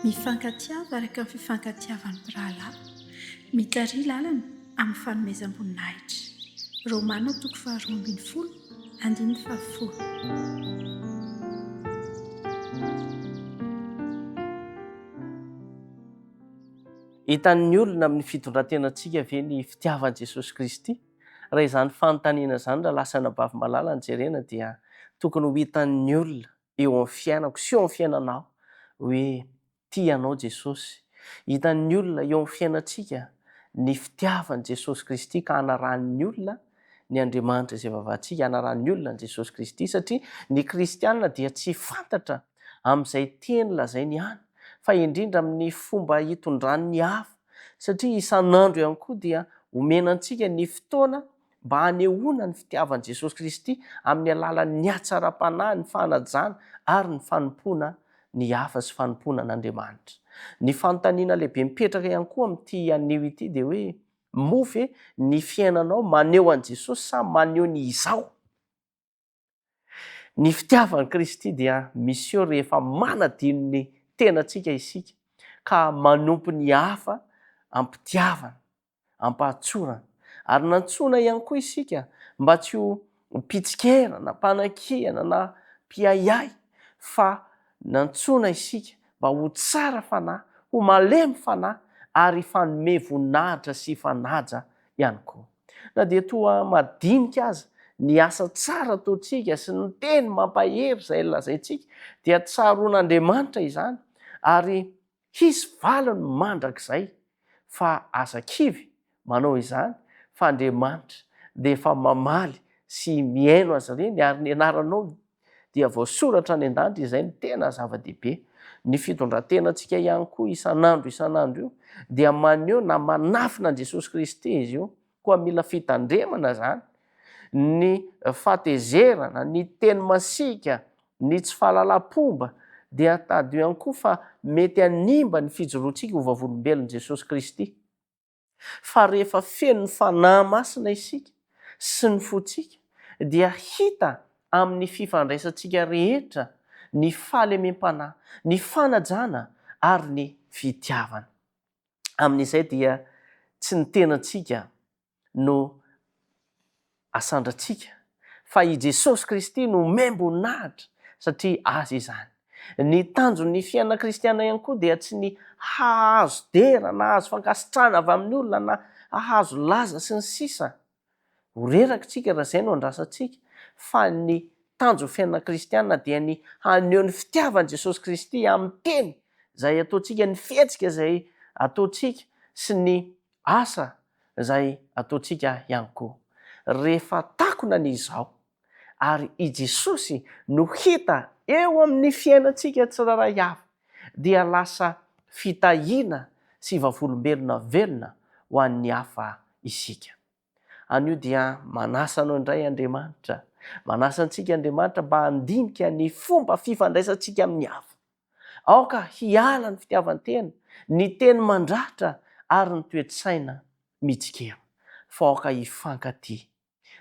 Mifankatiava araka ny fifankatiavan'ny birahalahy. Mitary lalana amin'ny fanomezam-boninahitra. Romana 12:12 andininy 10. Hitan'ny olona amin'ny fitondrantenantsika ve ny fitiavan'i Jesosy Kristy? Raha izany fanontaniana izany raha lasa nabavy malala ny jerena dia tokony ho hitan'ny olona eo amin'ny fiainako sy eo amin'ny fiainanao hoe tia anao Jesosy. Hitan'ny olona eo amin'ny fiainantsika ny fitiavan'i Jesosy Kristy ka hanaran'ny olona ny Andriamanitra izay vavahantsika, hanaran'ny olona ny Jesosy Kristy satria ny kristianina dia tsy fantatra amin'izay teny lazainy ihany fa indrindra amin'ny fomba hitondran'ny hafa satria isan'andro ihany koa dia omenantsika ny fotoana mba hanehoana ny fitiavan'i Jesosy Kristy amin'ny alalan'ny hatsaram-panahy, ny fanajana ary ny fanompoana ny hafa sy fanompoana an'Andriamanitra. Ny fanontaniana lehibe mipetraka ihany koa amin'ity anio ity dia hoe moa ve ny fiainanao maneho an'i Jesosy sa maneho ny izao? Ny fitiavan'i Kristy dia misy eo rehefa manadino ny tenantsika isika ka manompo ny hafa ampitiavana, ampahatsorana ary nantsona ihany koa isika mba tsy ho mpitsikera mpanakihana na mpiayay fa nantsona isika mba ho tsara fanahy, ho malemy fanahy ary fanome voninahitra sy fanaja ihany koa. Na dia toa madinika aza ny asa tsara ataontsika sy ny teny mampahery izay lazaintsika dia tsaroan'Andriamanitra izany ary hisy valiny mandrakizay fa asa kivy manao izany fa Andriamanitra dia efa mamaly sy mihaino azy ireny ary ny anaranao dia voasoratra any an-danitra. Izay ny tena zava-dehibe. Ny fitondrantenantsika ihany koa isan'andro io dia maneho na manafina an'i Jesosy Kristy izy io, koa mila fitandremana zany, ny fahatezerana, ny teny masika, ny tsy fahalalam-pomba dia tady ihany koa fa mety hanimba ny fijoroantsika ho vavolombelon'i Jesosy Kristy. Fa rehefa feno ny fanahy masina isika sy ny fontsika dia hita amin'ny fifandraisantsika rehetra ny fahalemem-panahy, ny fanajana ary ny fitiavana. Amin'izay dia tsy ny tenantsika no asandratsika fa i Jesosy Kristy no memboninahitra satria azy izany. Ny tanjon'ny fiainana kristiana ihany koa dia tsy ny hahazo dera na hahazo fankasitrahana avy amin'ny olona na hahazo laza sy ny sisa. Ho reraka tsika raha izay no andrasantsika fa ny tanjon'ny fiainana kristiana dia ny haneho ny fitiavan'i Jesosy Kristy amin'ny teny izay ataontsika, ny fihetsika izay ataontsika sy ny asa izay ataontsika ihany koa. Rehefa takona ny izao ary i Jesosy no hita eo amin'ny fiainantsika tsiraray avy dia lasa fitahiana sy vavolombelona velona ho an'ny hafa isika. Anio dia manasa anao indray Andriamanitra, manasa antsika Andriamanitra mba handinika ny fomba fifandraisantsika amin'ny hafa. Aoka hiala ny fitiavan-tena, ny teny mandratra ary ny toe-tsaina mitsikera. Fa aoka hifankatia.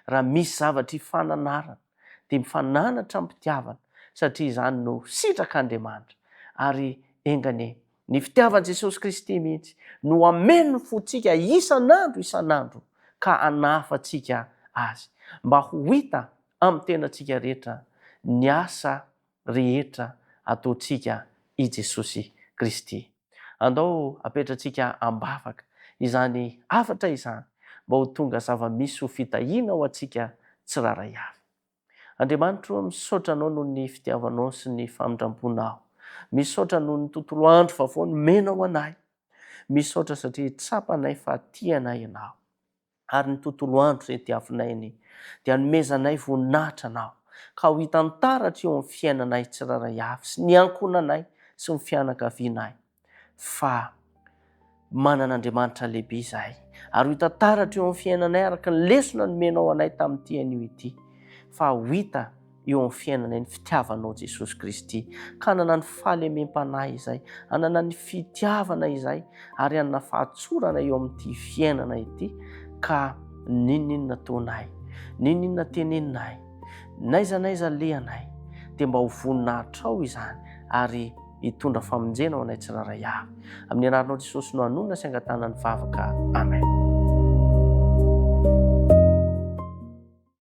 Raha misy zavatra hifananarana dia mifananatra ampitiavana satria izany no sitrak'Andriamanitra. Ary engane ny fitiavan'i Jesosy Kristy mihitsy no ameno ny fontsika isan'andro ka hanafantsika azy mba ho hita amin'ny tenantsika rehetra ny asa rehetra ataontsika i Jesosy Kristy. Andao apetratsika ambavaka izany hafatra izany mba ho tonga zava-misy ho fitahiana ho antsika tsiraray avy. Andriamanitra, misaotra anao noho ny fitiavanao sy ny famindramponao. Misaotra noho ny tontolo andro vaovao nomenao anay. Misaotra satria tsapanay fa tia anay ianao. Ary ny tontolo andro izay tiavinay ny dia nomezanay voninahitra anao ka ho hitantaratra eo amin'ny fiainanay tsiraray avy sy ny ankonanay sy ny fianakavianay fa manan'Andriamanitra lehibe izahay ary ho hitantaratra eo amin'ny fiainanay araka ny lesona nomenao anay tamin'ity anio ity fa ho hita eo amin'ny fiainanay ny fitiavanao Jesosy Kristy ka hanana ny fahalemem-panahy izay, hanana ny fitiavana izay ary hanana fahatsorana eo amin'ity fiainana ity ka ninona taonay, ninona teneninay, n'aiza lehanay dia mba ho voninahitra ao izany ary hitondra famonjena ao anay tsiraray avy. Amin'ny anaranao Jesosy no hanonona sy angatana ny vavaka. Amen.